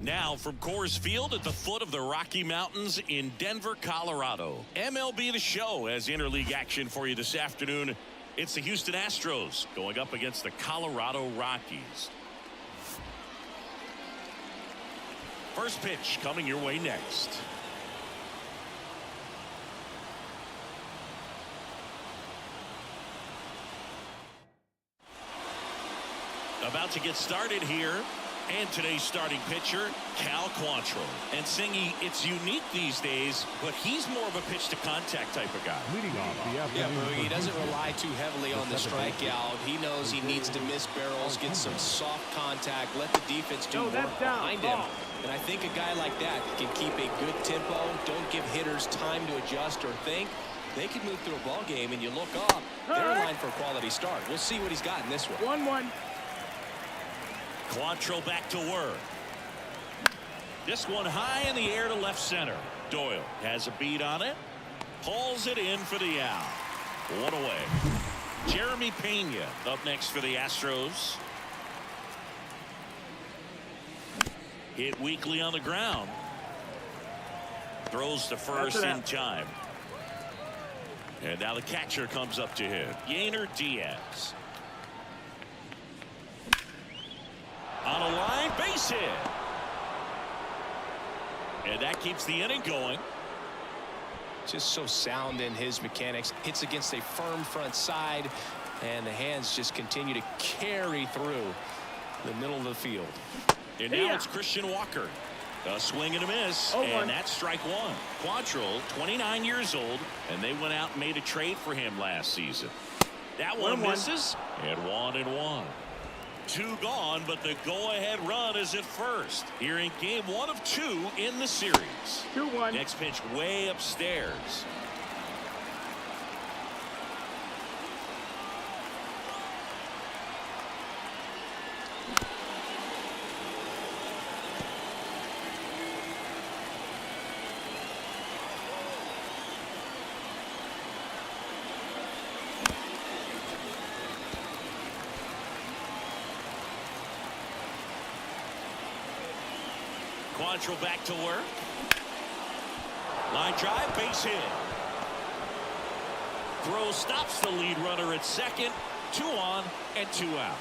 Now from Coors Field at the foot of the Rocky Mountains in Denver, Colorado. MLB The Show has interleague action for you this afternoon. It's the Houston Astros going up against the Colorado Rockies. First pitch coming your way next. About to get started here. And today's starting pitcher, Cal Quantrill. And Singy, it's unique these days, but he's more of a pitch-to-contact type of guy. Leading off the afternoon, he doesn't rely too heavily on the strikeout. He knows he needs to miss barrels, get some soft contact, let the defense do work behind him. And I think a guy like that can keep a good tempo, don't give hitters time to adjust or think. They can move through a ball game, and you look up, they're in line for a quality start. We'll see what he's got in this one. 1-1. Quantrill back to work. This one high in the air to left center. Doyle has a beat on it. Pulls it in for the out. One away. Jeremy Pena up next for the Astros. Hit weakly on the ground. Throws to first in time. And now the catcher comes up to him. Yainer Diaz. On a line, base hit. And that keeps the inning going. Just so sound in his mechanics. Hits against a firm front side, and the hands just continue to carry through the middle of the field. And now it's Christian Walker. A swing and a miss, and that's strike one. Quantrill, 29 years old, and they went out and made a trade for him last season. That one misses, and 1-1. 2 gone, but the go-ahead run is at first. Here in game 1 of 2 in the series. 2-1. Next pitch way upstairs. Quantrill back to work. Line drive, base hit. Throw stops the lead runner at second. 2 on and 2 out.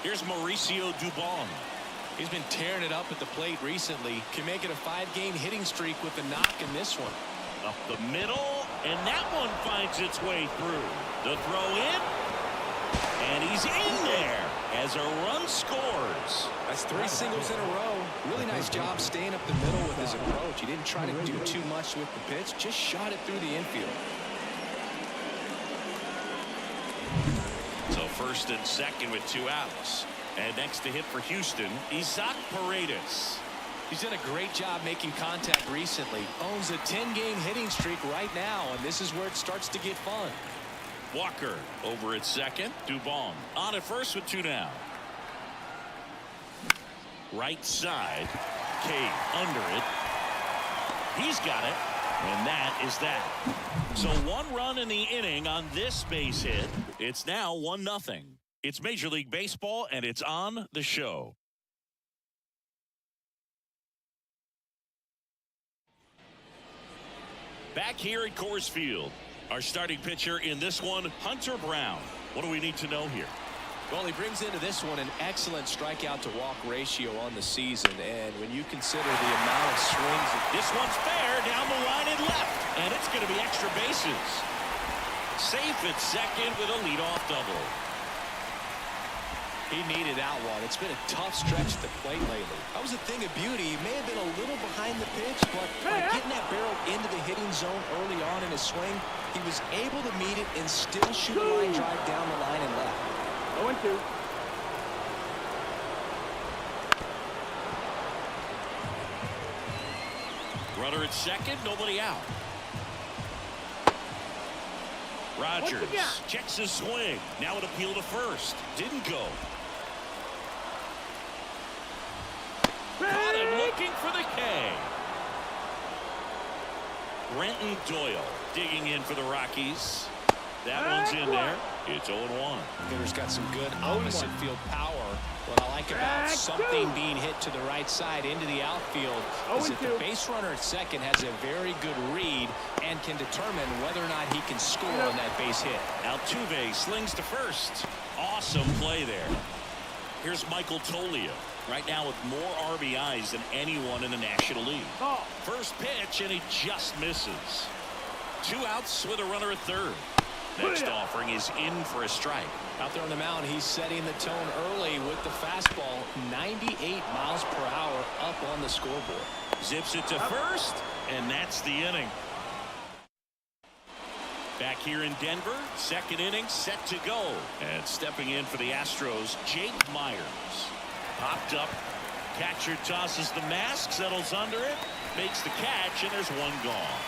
Here's Mauricio Dubon. He's been tearing it up at the plate recently. Can make it a 5-game hitting streak with the knock in this one. Up the middle, and that one finds its way through. The throw in, and he's in there as a run scores. That's 3 singles in a row. Really nice job staying up the middle with his approach. He didn't try to do too much with the pitch, just shot it through the infield. So first and second with 2 outs. And next to hit for Houston, Paredes. He's done a great job making contact recently. Owns a 10-game hitting streak right now, and this is where it starts to get fun. Walker over at second. Dubon on at first with 2 down. Right side. Cade under it. He's got it. And that is that. So 1 run in the inning on this base hit. It's now 1-0. It's Major League Baseball, and it's on the show. Back here at Coors Field. Our starting pitcher in this one, Hunter Brown. What do we need to know here? Well, he brings into this one an excellent strikeout to walk ratio on the season. And when you consider the amount of swings. This one's fair down the line and left. And it's going to be extra bases. Safe at second with a leadoff double. He needed out one. It's been a tough stretch at the plate lately. That was a thing of beauty. He may have been a little behind the pitch, but by getting that barrel into the hitting zone early on in his swing, he was able to meet it and still shoot a line drive down the line and left. 0-2. Runner at second, nobody out. Rogers checks his swing. Now an appeal to first. Didn't go. Caught him looking for the K. Brenton Doyle digging in for the Rockies. That one's in there. It's 0-1. Hitter's got some good opposite field power. What I like about something being hit to the right side into the outfield is that the base runner at second has a very good read and can determine whether or not he can score on that base hit. Altuve slings to first. Awesome play there. Here's Michael Toglia, right now with more RBIs than anyone in the National League. First pitch, and he just misses. 2 outs with a runner at third. Next offering is in for a strike. Out there on the mound, he's setting the tone early with the fastball. 98 miles per hour up on the scoreboard. Zips it to first, and that's the inning. Back here in Denver, second inning set to go. And stepping in for the Astros, Jake Meyers. Popped up. Catcher tosses the mask, settles under it, makes the catch, and there's one gone.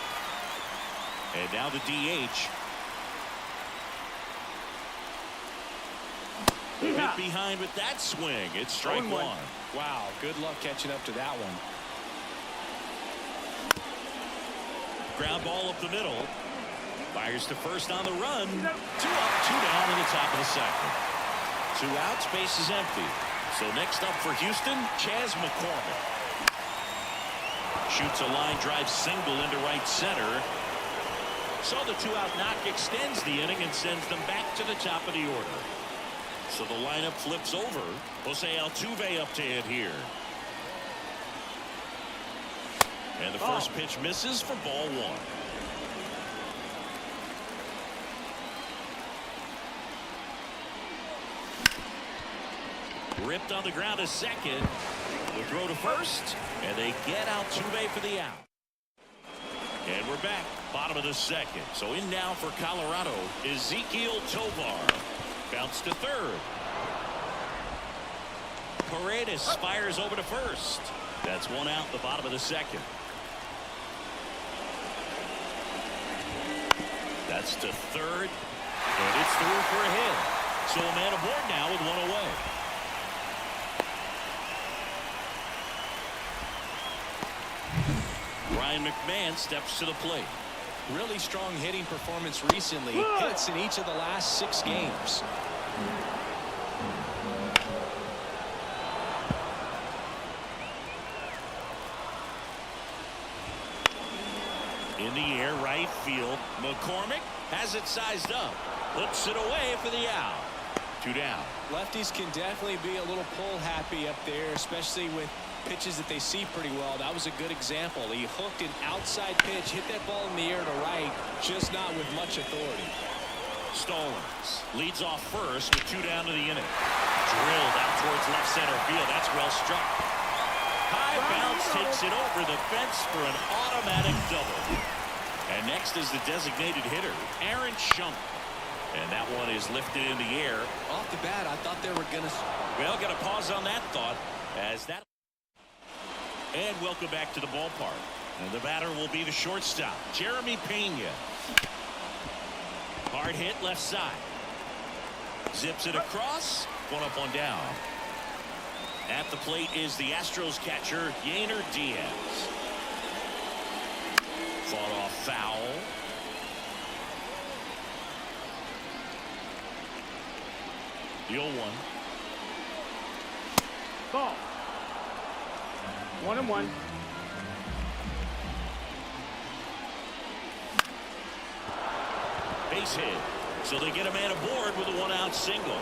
And now the DH. Hit behind with that swing. It's strike one. Wow, good luck catching up to that one. Ground ball up the middle. Fires to first on the run. 2 up, 2 down in the top of the second. 2 outs, base is empty. So next up for Houston, Chas McCormick. Shoots a line drive single into right center. So the 2-out knock extends the inning and sends them back to the top of the order. So the lineup flips over. Jose Altuve up to hit here. And the first pitch misses for ball 1. Ripped on the ground to second. The throw to first. And they get Altuve for the out. And we're back. Bottom of the second. So in now for Colorado, Ezequiel Tovar. Bounce to third. Paredes fires over to first. That's 1 out the bottom of the second. That's to third. And it's through for a hit. So a man aboard now with 1 away. Ryan McMahon steps to the plate. Really strong hitting performance recently. Hits in each of the last 6 games. In the air, right field. McCormick has it sized up. Hooks it away for the out. 2 down. Lefties can definitely be a little pull happy up there, especially with pitches that they see pretty well. That was a good example. He hooked an outside pitch, hit that ball in the air to right, just not with much authority. Stallings leads off first with 2 down to the inning. Drilled out towards left center field. That's well struck. High bounce takes it over the fence for an automatic double. And next is the designated hitter, Aaron Schunk. And that one is lifted in the air. Off the bat, I thought they were going to... Well, got to pause on that thought as that... And welcome back to the ballpark. And the batter will be the shortstop, Jeremy Pena. Hard hit left side. Zips it across. 1 up, 1 down. At the plate is the Astros catcher, Yainer Diaz. Fought off foul. The 0-1. Ball. 1-1. Base hit. So they get a man aboard with a 1-out single.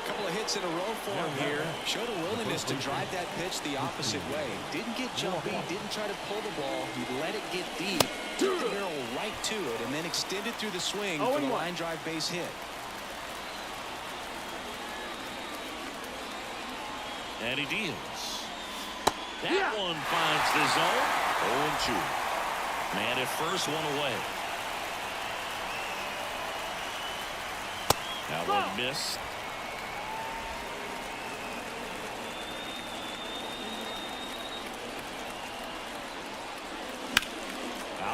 Couple of hits in a row for him here. Showed a willingness to drive that pitch the opposite way. Didn't get jumpy, didn't try to pull the ball. He let it get deep, took the barrel right to it, and then extended through the swing for the line drive base hit. And he deals. That one finds the zone. 0-2. Man at first, 1 away. That one missed.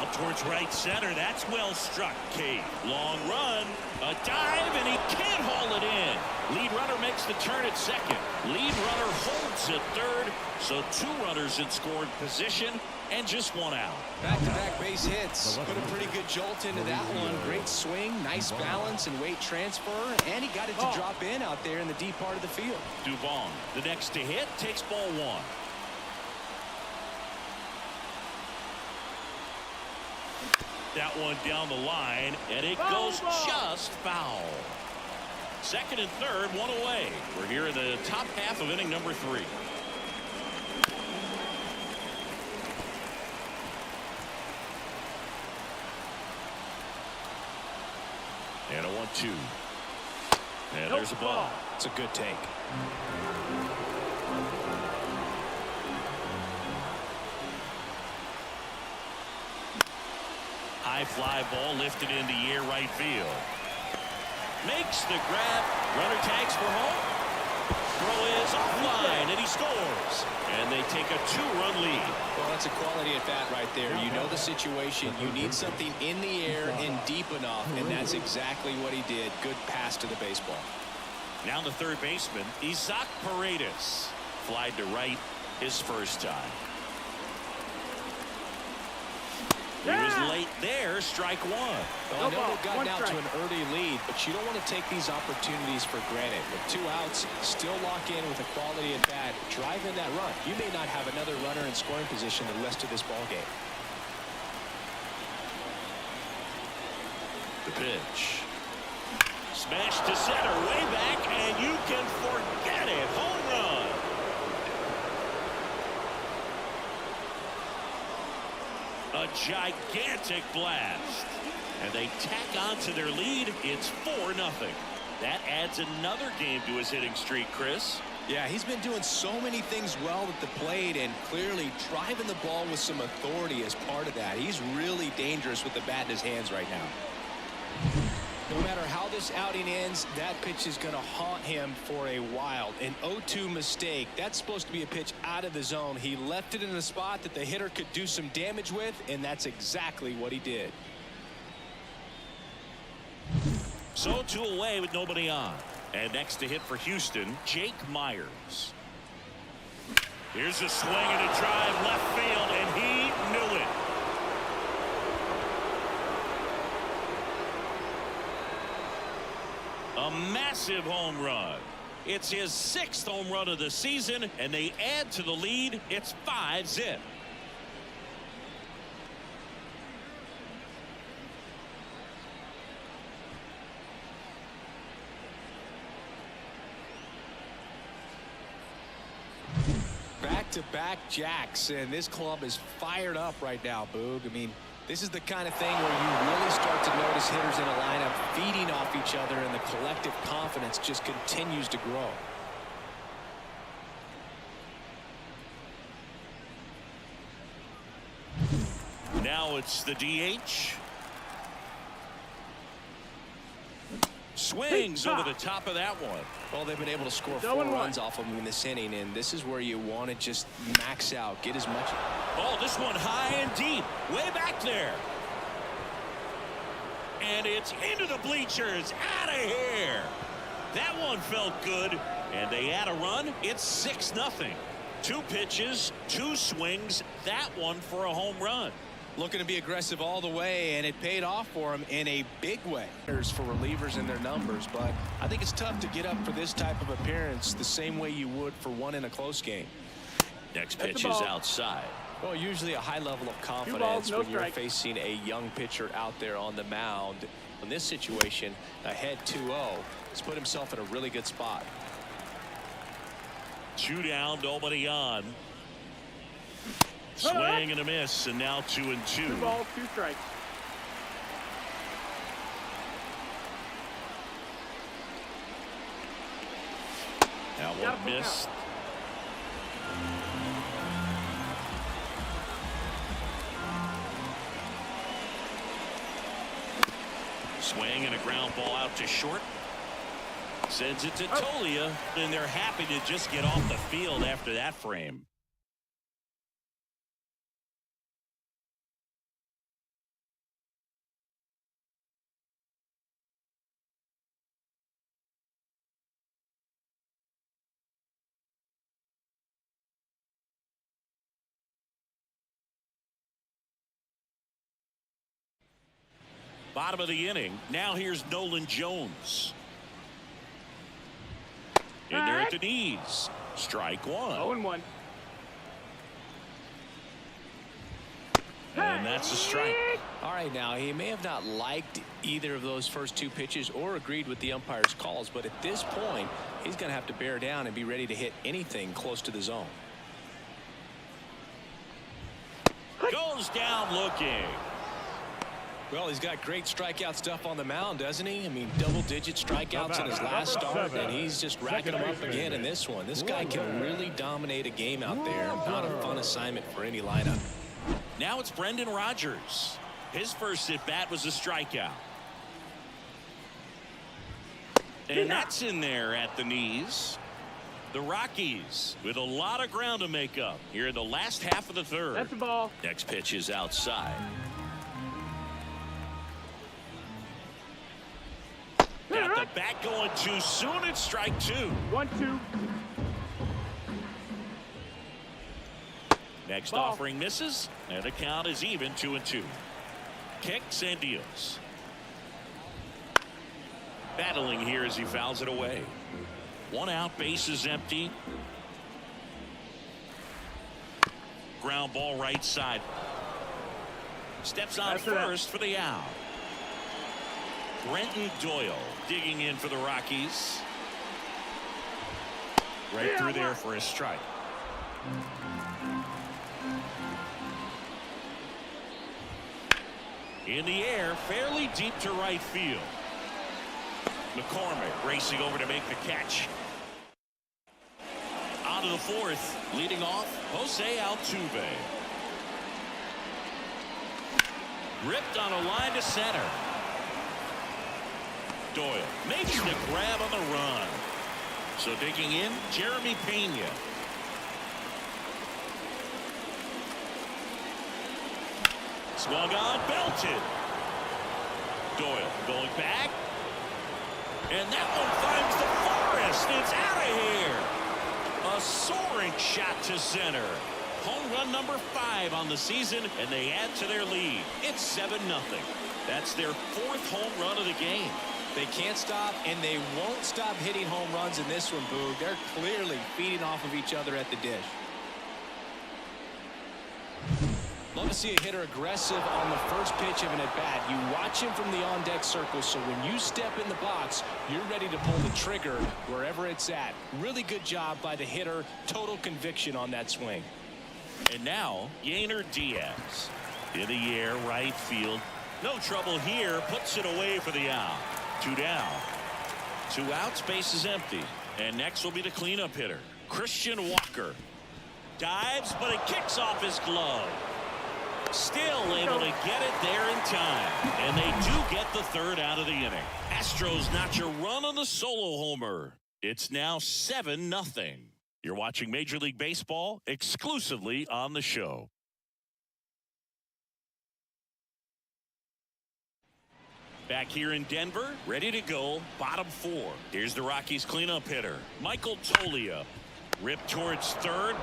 Out towards right center. That's well struck. Cave. Long run. A dive, and he can't haul it in. Lead runner makes the turn at second. Lead runner holds at third. So 2 runners in scoring position and just 1 out. Back-to-back base hits. Put a pretty good jolt into that one. Great swing, nice balance and weight transfer. And he got it to drop in out there in the deep part of the field. Dubon, the next to hit, takes ball 1. That one down the line, and it goes just foul. Second and third, 1 away. We're here in the top half of inning number 3. And a 1-2. And there's a ball. It's a good take. High fly ball lifted into the air right field. Makes the grab. Runner tags for home. Throw is offline, and he scores. And they take a 2-run lead. Well, that's a quality at bat right there. You know the situation. You need something in the air and deep enough, and that's exactly what he did. Good pass to the baseball. Now the third baseman, Paredes. Flied to right his first time. He was late there, strike 1. Well, I know they've gotten out to an early lead, but you don't want to take these opportunities for granted. With 2 outs, still lock in with a quality at bat, drive in that run. You may not have another runner in scoring position the rest of this ball game. The pitch. Smash to center, way back, and you can forget it. Home run. A gigantic blast. And they tack on to their lead. It's 4-0. That adds another game to his hitting streak, Chris. Yeah, he's been doing so many things well at the plate and clearly driving the ball with some authority as part of that. He's really dangerous with the bat in his hands right now. No matter how this outing ends, that pitch is going to haunt him for a while. An 0-2 mistake. That's supposed to be a pitch out of the zone. He left it in a spot that the hitter could do some damage with, and that's exactly what he did. So 2 away with nobody on. And next to hit for Houston, Jake Meyers. Here's a swing and a drive left field, and he knew it. A massive home run. It's his 6th home run of the season, and they add to the lead. It's 5-0. Back-to-back jacks, and this club is fired up right now, Boog. I mean, this is the kind of thing where you really start to notice hitters in a lineup feeding off each other, and the collective confidence just continues to grow. Now it's the DH. Swings over the top of that one. Well, they've been able to score 4 runs off of him in this inning, and this is where you want to just max out, get as much. Oh, this one high and deep, way back there. And it's into the bleachers, out of here. That one felt good, and they add a run. It's 6-0. 2 pitches, 2 swings, that one for a home run. Looking to be aggressive all the way, and it paid off for him in a big way. For relievers in their numbers, but I think it's tough to get up for this type of appearance the same way you would for one in a close game. Next pitch is outside. Well, usually a high level of confidence when you're facing a young pitcher out there on the mound. In this situation, ahead 2-0, has put himself in a really good spot. 2 down, nobody on. Swing and a miss, and now 2-2. 2 balls, 2 strikes. Now one missed. Swing and a ground ball out to short. Sends it to Toglia, and they're happy to just get off the field after that frame. Bottom of the inning. Now here's Nolan Jones. In there at the knees. Strike one. 0-1. And that's a strike. All right, now he may have not liked either of those first two pitches or agreed with the umpire's calls, but at this point he's going to have to bear down and be ready to hit anything close to the zone. Goes down looking. Well, he's got great strikeout stuff on the mound, doesn't he? I mean, double-digit strikeouts in his last start, and he's just racking them up again in this one. This guy can really dominate a game out there. Not a fun assignment for any lineup. Now it's Brendan Rodgers. His first at-bat was a strikeout. And that's in there at the knees. The Rockies with a lot of ground to make up here in the last half of the third. That's the ball. Next pitch is outside. Got the bat going too soon. It's strike two. 1-2. Next Ball. offering misses, and the count is even 2-2. Kicks and deals. Battling here as he fouls it away. One out, base is empty. Ground ball right side. Steps on first for the out. Brenton Doyle digging in for the Rockies. Right through there for a strike. In the air, fairly deep to right field. McCormick racing over to make the catch. On to the fourth, leading off Jose Altuve. Ripped on a line to center. Doyle makes the grab on the run. So digging in, Jeremy Pena. Swung on, belted. Doyle going back. And that one finds the forest. It's out of here. A soaring shot to center. Home run number 5 on the season, and they add to their lead. It's 7-0. That's their 4th home run of the game. They can't stop, and they won't stop hitting home runs in this one, Boog. They're clearly feeding off of each other at the dish. Love to see a hitter aggressive on the first pitch of an at-bat. You watch him from the on-deck circle, so when you step in the box, you're ready to pull the trigger wherever it's at. Really good job by the hitter. Total conviction on that swing. And now, Yainer Diaz. In the air, right field. No trouble here. Puts it away for the out. 2 down. 2 outs, base is empty. And next will be the cleanup hitter, Christian Walker. Dives, but it kicks off his glove. Still able to get it there in time. And they do get the 3rd out of the inning. Astros notch a run on the solo homer. It's now 7-0. You're watching Major League Baseball exclusively on the show. Back here in Denver, ready to go, bottom 4. Here's the Rockies cleanup hitter, Michael Toglia. Ripped towards third.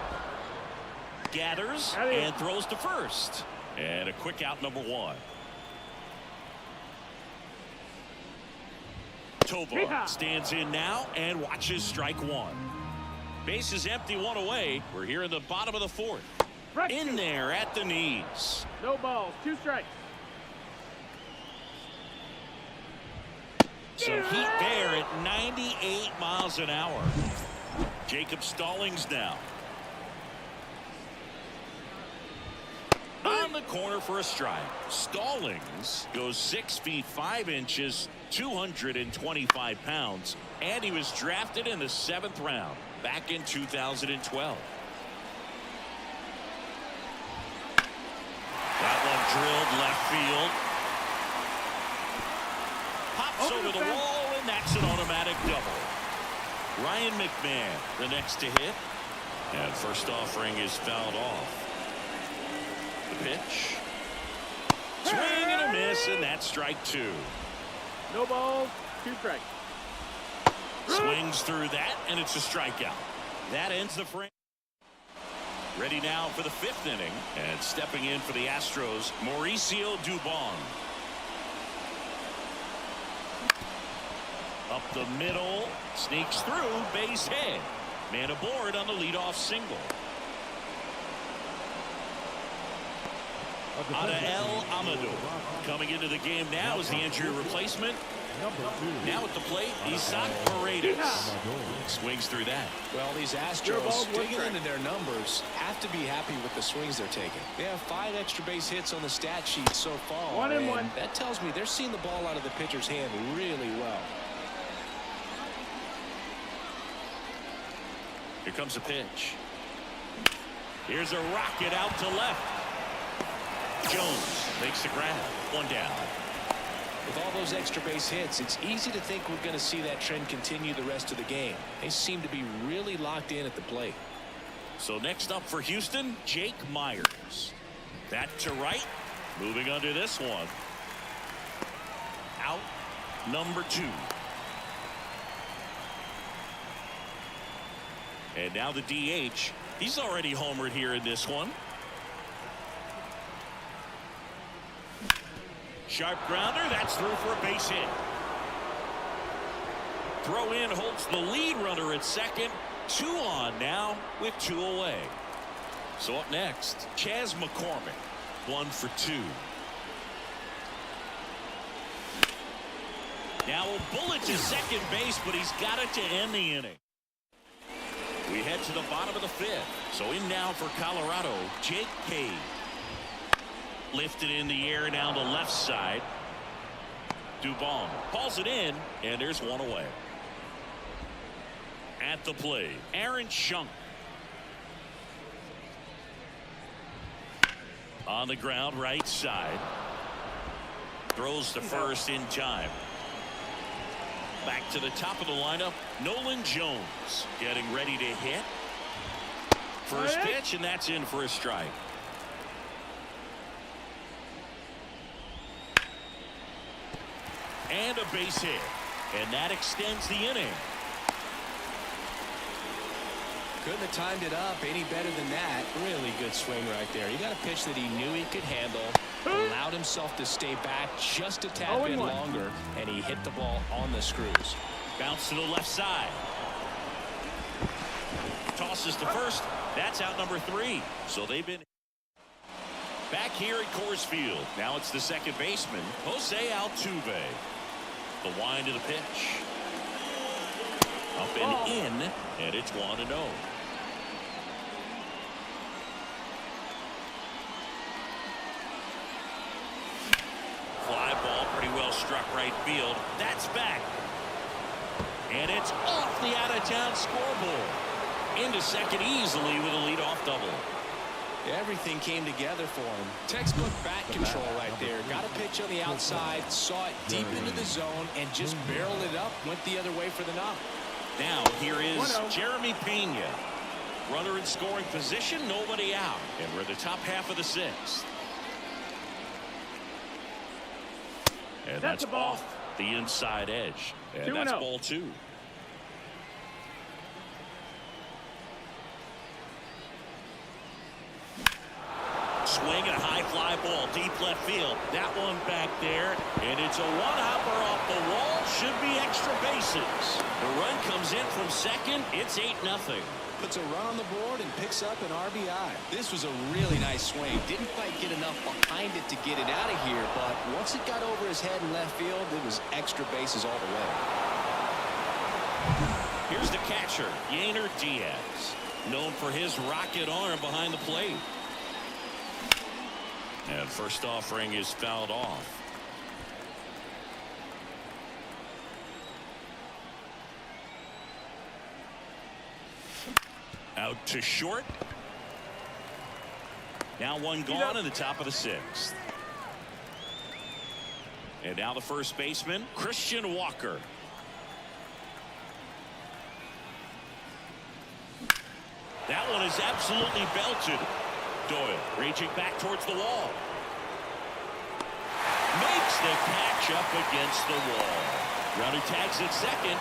Gathers and throws to first. And a quick out, number 1. Toba stands in now and watches strike 1. Base is empty, 1 away. We're here in the bottom of the 4th. In there at the knees. No balls, 2 strikes. Some heat there at 98 miles an hour. Jacob Stallings now. On the corner for a strike. Stallings goes 6 feet 5 inches, 225 pounds, and he was drafted in the 7th round back in 2012. That one drilled left field. Pops over the wall, and that's an automatic double. Ryan McMahon, the next to hit. And first offering is fouled off. The pitch. Swing and a miss, and that's strike 2. No balls, 2 strikes. Swings through that, and it's a strikeout. That ends the frame. Ready now for the 5th inning, and stepping in for the Astros, Mauricio Dubon. Up the middle, sneaks through, base hit. Man aboard on the leadoff single. Adael Amador coming into the game now as the injury replacement. Now at the plate, Isaac Paredes. Swings through that. Well, these Astros, digging into their numbers, have to be happy with the swings they're taking. They have 5 extra base hits on the stat sheet so far. 1 and 1. That tells me they're seeing the ball out of the pitcher's hand really well. Here comes a pitch. Here's a rocket out to left. Jones makes the grab. 1 down. With all those extra base hits, it's easy to think we're going to see that trend continue the rest of the game. They seem to be really locked in at the plate. So next up for Houston, Jake Meyers. That to right. Moving under this one. Out number 2. And now the DH. He's already homered here in this one. Sharp grounder, that's through for a base hit. Throw in holds the lead runner at second. 2 on now with 2 away. So up next, Chas McCormick, 1 for 2. Now a bullet to second base, but he's got it to end the inning. We head to the bottom of the 5th. So in now for Colorado, Jake Cave. Lifted in the air down the left side. Dubon hauls it in, and there's 1 away. At the plate, Aaron Schunk. On the ground, right side. Throws to first in time. Back to the top of the lineup, Nolan Jones getting ready to hit. First pitch, and that's in for a strike. And a base hit. And that extends the inning. Couldn't have timed it up any better than that. Really good swing right there. He got a pitch that he knew he could handle. Allowed himself to stay back just a tad bit longer. And he hit the ball on the screws. Bounce to the left side. Tosses to first. That's out number 3. So they've been back here at Coors Field. Now it's the second baseman, Jose Altuve. The wind of the pitch. Up and in, and it's 1-0. Fly ball pretty well struck right field. That's back. And it's off the out-of-town scoreboard. Into second easily with a leadoff double. Everything came together for him. Textbook bat control right there. Got a pitch on the outside, saw it deep into the zone, and just barreled it up, went the other way for the knock. Now here is Jeremy Pena. Runner in scoring position, nobody out. And we're in the top half of the 6th. And that's off the inside edge. And that's ball 2. Swing and a high fly ball deep left field. That one back there, and it's a one-hopper off the wall. Should be extra bases. The run comes in from second. It's 8-0. Puts a run on the board and picks up an RBI. This was a really nice swing. Didn't quite get enough behind it to get it out of here, but once it got over his head in left field, it was extra bases all the way. Here's the catcher, Yainer Diaz, known for his rocket arm behind the plate. And first offering is fouled off. Out to short. Now 1 gone in the top of the 6th. And now the first baseman, Christian Walker. That one is absolutely belted. Doyle reaching back towards the wall. Makes the catch up against the wall. Runner tags at second.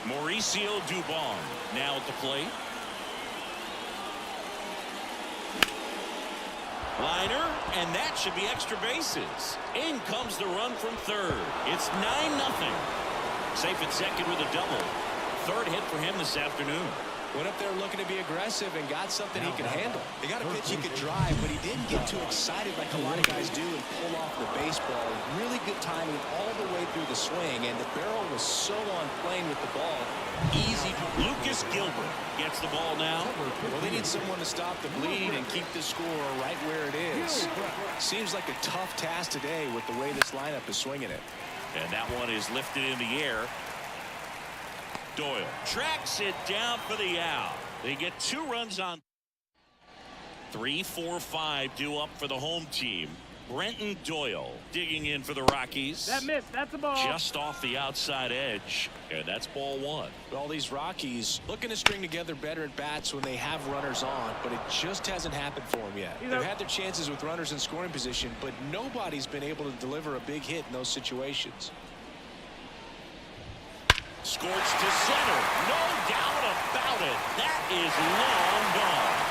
Mauricio Dubon now at the plate. Liner, and that should be extra bases. In comes the run from third. It's 9-0. Safe at second with a double. Third hit for him this afternoon. Went up there looking to be aggressive and got something he could handle. He got a pitch he could drive, but he didn't get too excited like a lot of guys do and pull off the baseball. Really good timing all the way through the swing, and the barrel was so on plane with the ball. Easy. Lucas Gilbert gets the ball now. Well, they need someone to stop the bleed and keep the score right where it is. Seems like a tough task today with the way this lineup is swinging it. And that one is lifted in the air. Doyle tracks it down for the out. They get 2 runs on. 3, 4, 5 due up for the home team. Brenton Doyle digging in for the Rockies. That missed. That's a ball. Just off the outside edge. And that's ball 1. All these Rockies looking to string together better at bats when they have runners on, but it just hasn't happened for them yet. They've had their chances with runners in scoring position, but nobody's been able to deliver a big hit in those situations. Scorched to center. No doubt about it. That is long gone.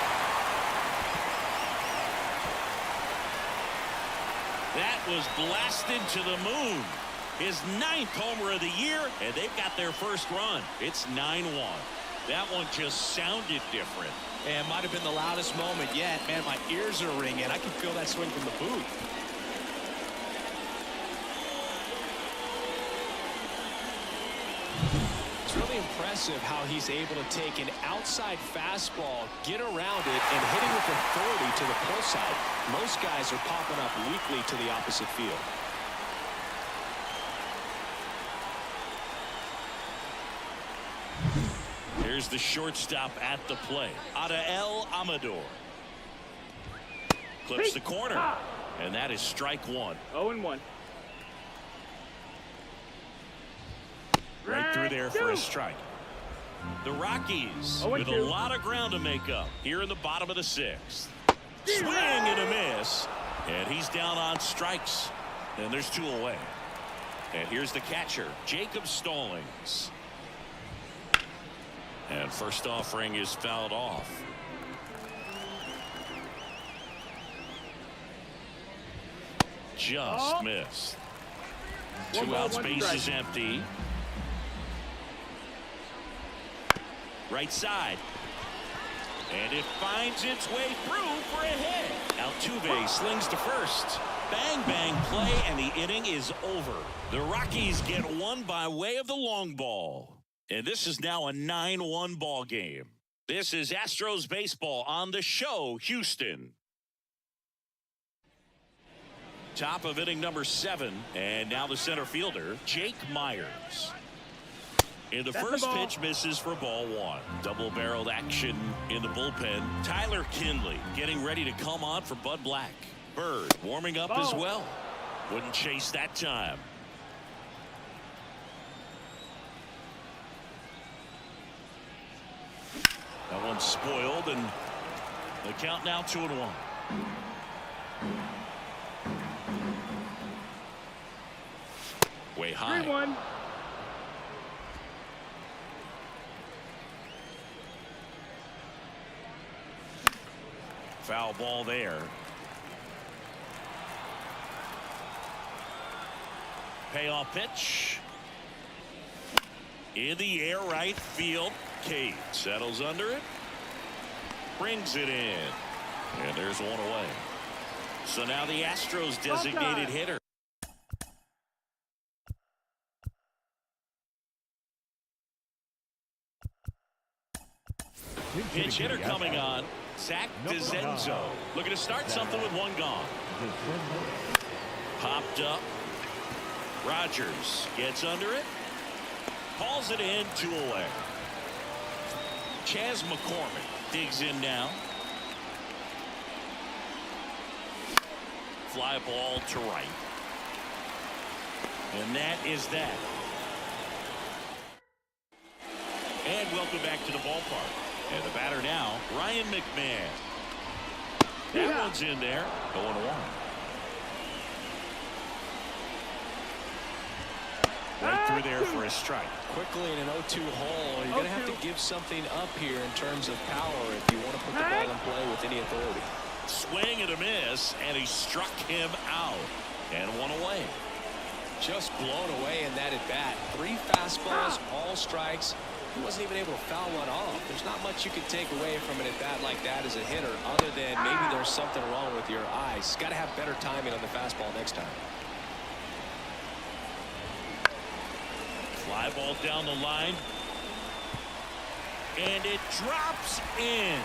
That was blasted to the moon. His 9th homer of the year, and they've got their first run. It's 9-1. That one just sounded different. And might have been the loudest moment yet. Man, my ears are ringing. I can feel that swing from the booth. It's really impressive how he's able to take an outside fastball, get around it, and hit it with authority to the pull side. Most guys are popping up weakly to the opposite field. Here's the shortstop at the plate. Adael Amador. Clips the corner. And that is strike 1. 0-1. Right through there for a strike. The Rockies with a lot of ground to make up here in the bottom of the 6th. Swing and a miss. And he's down on strikes. And there's 2 away. And here's the catcher, Jacob Stallings. And first offering is fouled off. Just missed. 2 outs, base is empty. Right side. And it finds its way through for a hit. Altuve slings to first. Bang, bang play, and the inning is over. The Rockies get one by way of the long ball. And this is now a 9-1 ball game. This is Astros baseball on the show, Houston. Top of inning number 7. And now the center fielder, Jake Meyers. And the first pitch misses for ball 1. Double-barreled action in the bullpen. Tyler Kinley getting ready to come on for Bud Black. Bird warming up as well. Wouldn't chase that time. That one's spoiled, and the count now 2-1. Way high. 3-1. Foul ball there. Payoff pitch. In the air, right field. Cade settles under it. Brings it in. And there's one away. So now the Astros designated hitter. Pinch hitter coming on. Zach DeZenzo looking to start something with 1 gone. Popped up. Rogers gets under it. Hauls it in, 2 away. Chas McCormick digs in now. Fly ball to right. And that is that. And welcome back to the ballpark. And the batter now, Ryan McMahon. That one's in there. 0-1. Right through there for a strike. Quickly in an 0-2 hole, you're going to have to give something up here in terms of power if you want to put the ball in play with any authority. Swing and a miss, and he struck him out. And one away. Just blown away in that at bat. 3 fastballs, all strikes. He wasn't even able to foul one off. There's not much you can take away from an at bat like that as a hitter, other than maybe there's something wrong with your eyes. Got to have better timing on the fastball next time. Fly ball down the line. And it drops in.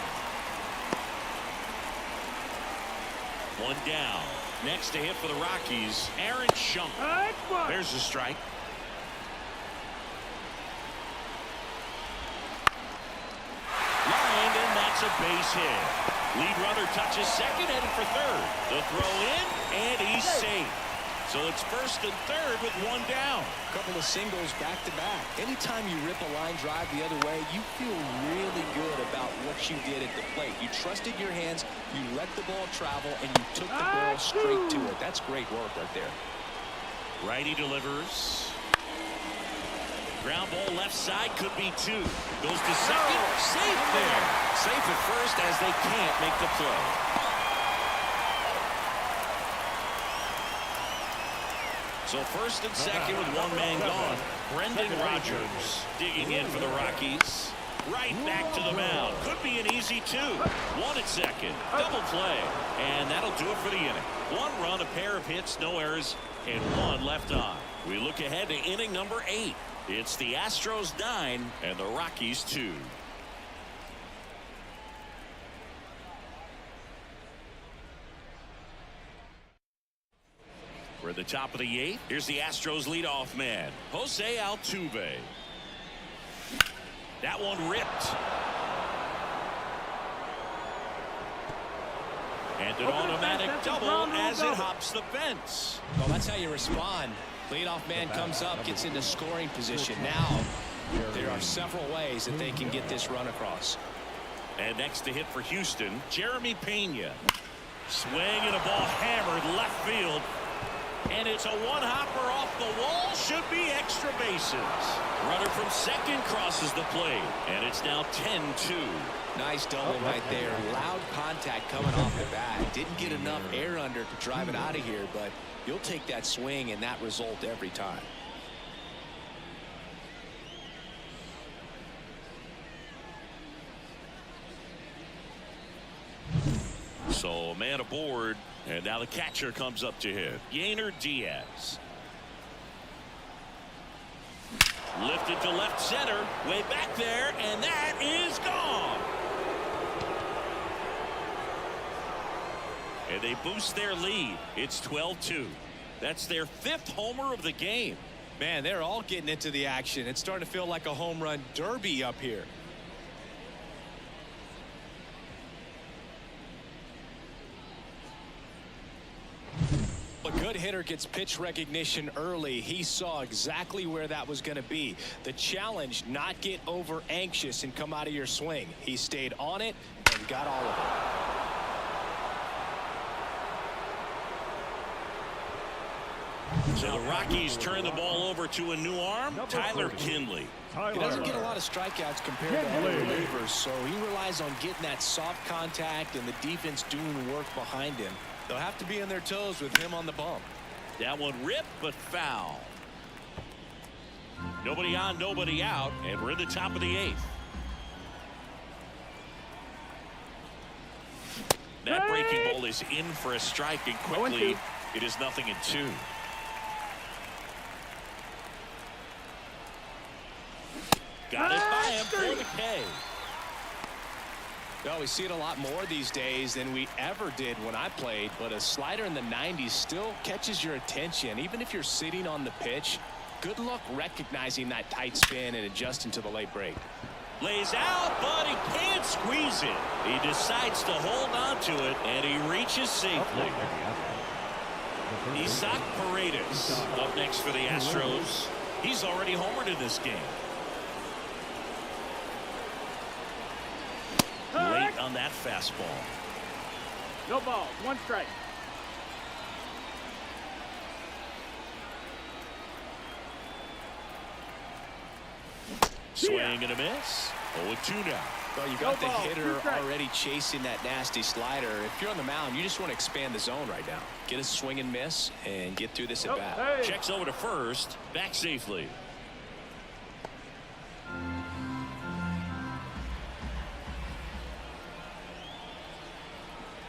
1 down. Next to hit for the Rockies, Aaron Schunk. There's the strike. Lined, and that's a base hit. Lead runner touches second, headed for third. The throw in, and he's safe. So it's first and third with 1 down. A couple of singles back to back. Anytime you rip a line drive the other way, you feel really good about what you did at the plate. You trusted your hands, you let the ball travel, and you took the ball straight to it. That's great work right there. Righty delivers. Ground ball left side, could be 2. Goes to second, safe there. Safe at first as they can't make the play. So first and second with 1 man gone. Brendan Rodgers digging in for the Rockies. Right back to the mound. Could be an easy 2. 1 at second. Double play. And that'll do it for the inning. 1 run, a pair of hits, no errors, and 1 left on. We look ahead to inning number 8. It's the Astros 9 and the Rockies 2. We're at the top of the 8th. Here's the Astros leadoff man, Jose Altuve. That one ripped. And an automatic double as it hops the fence. Well, that's how you respond. Leadoff man comes up, gets into scoring position. Now, there are several ways that they can get this run across. And next to hit for Houston, Jeremy Pena. Swing and a ball hammered left field. And it's a one-hopper off the wall. Should be extra bases. Runner from second crosses the plate. And it's now 10-2. Nice double right there. Loud contact coming off the bat. Didn't get enough air under to drive it out of here, but you'll take that swing and that result every time. So a man aboard, and now the catcher comes up to hit. Yainer Diaz. Lifted to left center, way back there, and that is gone. And they boost their lead. It's 12-2. That's their 5th homer of the game. Man, they're all getting into the action. It's starting to feel like a home run derby up here. A good hitter gets pitch recognition early. He saw exactly where that was going to be. The challenge, not get over anxious and come out of your swing. He stayed on it and got all of it. So the Rockies turn the ball over to a new arm, Tyler Kinley. He doesn't get a lot of strikeouts compared to other relievers, so he relies on getting that soft contact and the defense doing work behind him. They'll have to be on their toes with him on the bump. That one ripped, but foul. Nobody on, nobody out, and we're in the top of the 8th. That breaking ball is in for a strike, and quickly it is 0-2. Got it by him for the K. Well, we see it a lot more these days than we ever did when I played, but a slider in the 90s still catches your attention. Even if you're sitting on the pitch, good luck recognizing that tight spin and adjusting to the late break. Lays out, but he can't squeeze it. He decides to hold on to it, and he reaches safely. Isaac Paredes up next for the Astros. He's already homered in this game. Late on that fastball. No ball, 1 strike. Swing and a miss. 0-2 now. Well, you got the hitter already chasing that nasty slider. If you're on the mound, you just want to expand the zone right now. Get a swing and miss and get through this at bat. Hey. Checks over to first, back safely.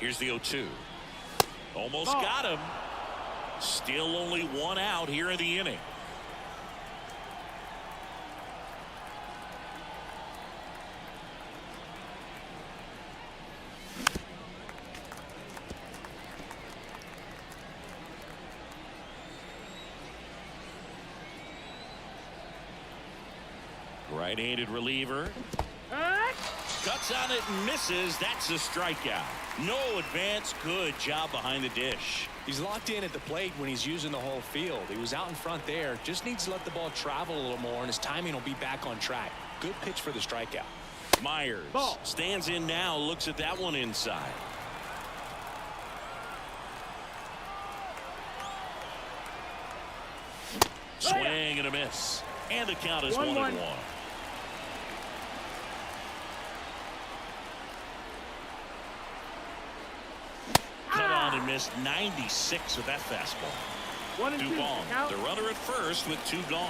Here's the 0-2. Almost got him. Still only one out here in the inning. Right-handed reliever. Cuts on it and misses. That's a strikeout. No advance. Good job behind the dish. He's locked in at the plate when he's using the whole field. He was out in front there. Just needs to let the ball travel a little more, and his timing will be back on track. Good pitch for the strikeout. Meyers stands in now. Looks at that one inside. Swing and a miss. And the count is 1-1. Cut on and missed 96 with that fastball. Dubon, the runner at first with 2 gone.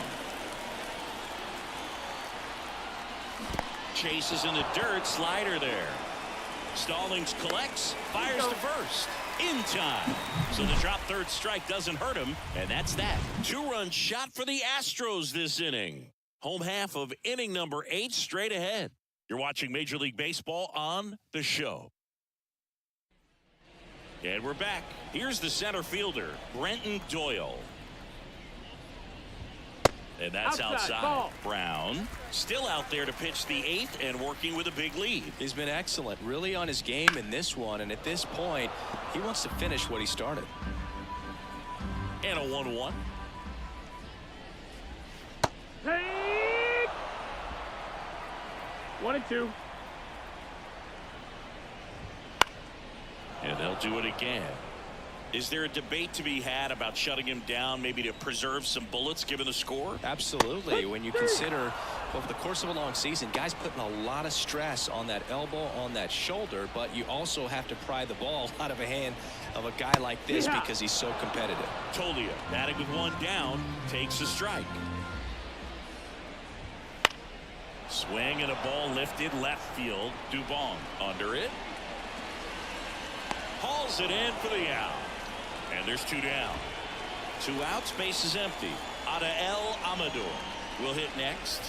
Chases in the dirt, slider there. Stallings collects, fires to first. In time. So the drop third strike doesn't hurt him, and that's that. 2-run shot for the Astros this inning. Home half of inning number 8 straight ahead. You're watching Major League Baseball on The Show. And we're back. Here's the center fielder, Brenton Doyle. And that's outside. Brown still out there to pitch the 8th and working with a big lead. He's been excellent, really on his game in this one, and at this point, he wants to finish what he started. And a 1-1. Hey! 1-2. And they'll do it again. Is there a debate to be had about shutting him down, maybe to preserve some bullets given the score? Absolutely. When you consider over the course of a long season, guys putting a lot of stress on that elbow, on that shoulder, but you also have to pry the ball out of a hand of a guy like this because he's so competitive. Toglia, batting with 1 down, takes a strike. Swing and a ball lifted left field. Dubon under it. Hauls it in for the out. And there's 2 down. 2 outs, base is empty. Adael Amador will hit next.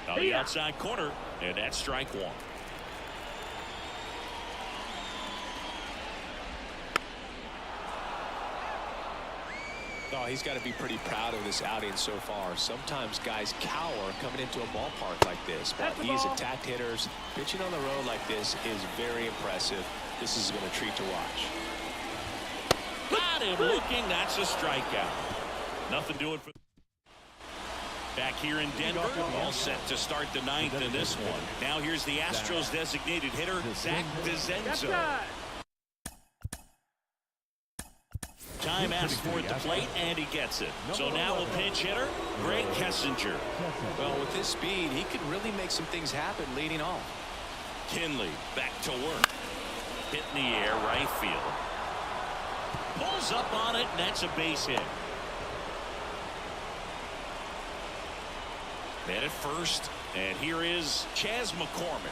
On the outside corner, and that's strike 1. Oh, he's got to be pretty proud of this outing so far. Sometimes guys cower coming into a ballpark like this, but he's attacked hitters. Pitching on the road like this is very impressive. This has been a treat to watch. Got him looking. That's a strikeout. Nothing doing for. Back here in Denver, all set to start the 9th in this one. Now here's the Astros designated hitter, Zach DeZenzo. Time asked for at the plate, and he gets it. So now a pinch hitter, Greg Kessinger. Well, with his speed, he could really make some things happen leading off. Kinley back to work. Hit in the air, right field. Pulls up on it, and that's a base hit. Man at first, and here is Chas McCormick.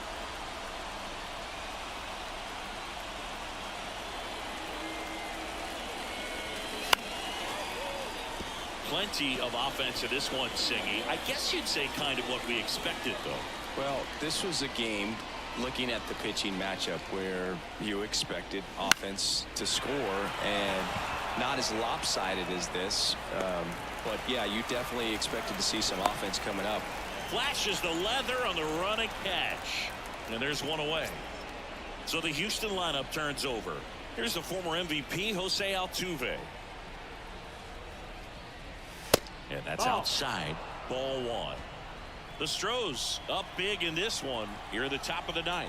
Plenty of offense in this one, Singy. I guess you'd say kind of what we expected, though. Well, this was a game, looking at the pitching matchup, where you expected offense to score, and not as lopsided as this. But, yeah, you definitely expected to see some offense coming up. Flashes the leather on the running catch. And there's one away. So the Houston lineup turns over. Here's the former MVP, Jose Altuve. And that's outside. Ball 1. The Astros up big in this one here at the top of the 9th.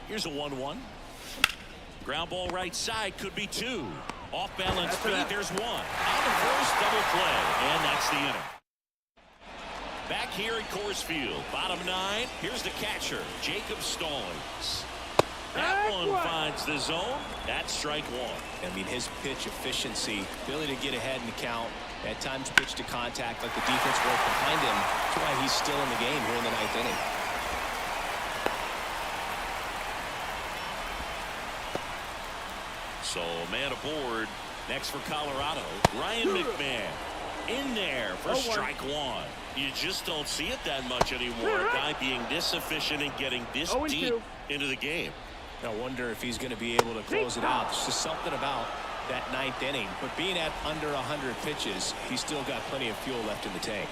Here's a 1-1. Ground ball right side, could be 2. Off balance feed, there's 1. On the first, double play, and that's the inning. Back here at Coors Field, bottom 9. Here's the catcher, Jacob Stallings. That one finds the zone. That's strike 1. I mean, his pitch efficiency, ability to get ahead in the count, at times pitch to contact, like the defense work behind him. That's why he's still in the game here in the 9th inning. So man aboard. Next for Colorado, Ryan McMahon in there for strike 1. You just don't see it that much anymore. A guy being this efficient and getting this deep into the game. I wonder if he's going to be able to close it out. There's just something about that 9th inning. But being at under 100 pitches, he's still got plenty of fuel left in the tank.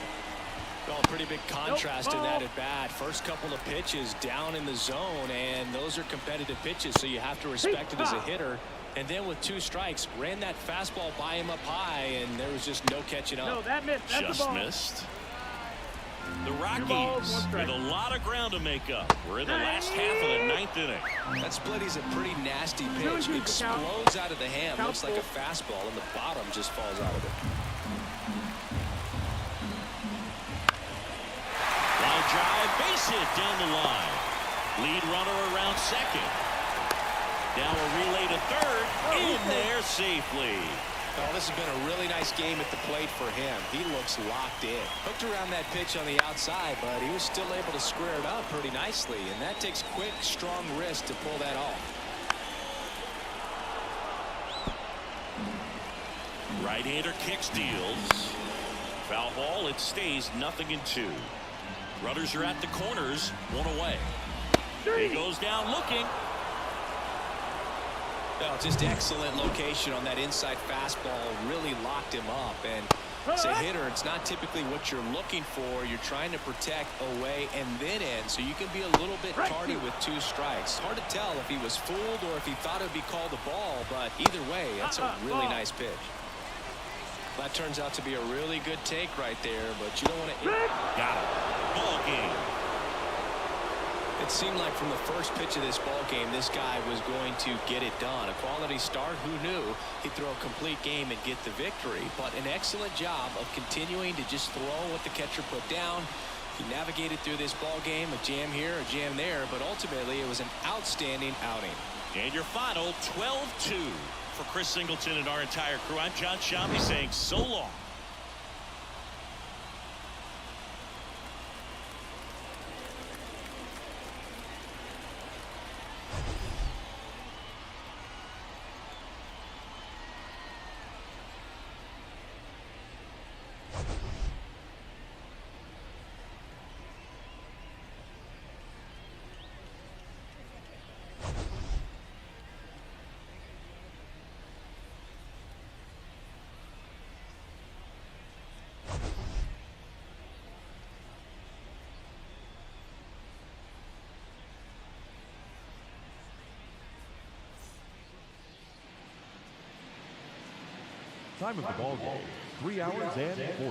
Well, pretty big contrast in that at bat. First couple of pitches down in the zone, and those are competitive pitches, so you have to respect it as a hitter. And then with 2 strikes, ran that fastball by him up high, and there was just no catching up. No, that missed. That's just missed. The Rockies with a lot of ground to make up. We're in the last half of the 9th inning. That split is a pretty nasty pitch. Explodes out of the hand. Looks like a fastball, and the bottom just falls out of it. Line drive, base hit down the line. Lead runner around second. Now a relay to third. In there safely. Oh, this has been a really nice game at the plate for him. He looks locked in. Hooked around that pitch on the outside, but he was still able to square it up pretty nicely. And that takes quick, strong wrist to pull that off. Right-hander kicks, deals. Foul ball, it stays 0-2. Runners are at the corners, 1 away. He goes down looking. Well, just excellent location on that inside fastball. Really locked him up. And as a hitter, it's not typically what you're looking for. You're trying to protect away and then in, so you can be a little bit tardy with 2 strikes. Hard to tell if he was fooled or if he thought it would be called a ball, but either way, that's a really nice pitch. That turns out to be a really good take right there, but you don't want to... Got it. Ball game. It seemed like from the first pitch of this ball game, this guy was going to get it done. A quality start, who knew he'd throw a complete game and get the victory. But an excellent job of continuing to just throw what the catcher put down. He navigated through this ball game, a jam here, a jam there, but ultimately it was an outstanding outing. And your final 12-2 for Chris Singleton and our entire crew. I'm Jon Sciambi saying so long. Time of the ball game, 3 hours and 40.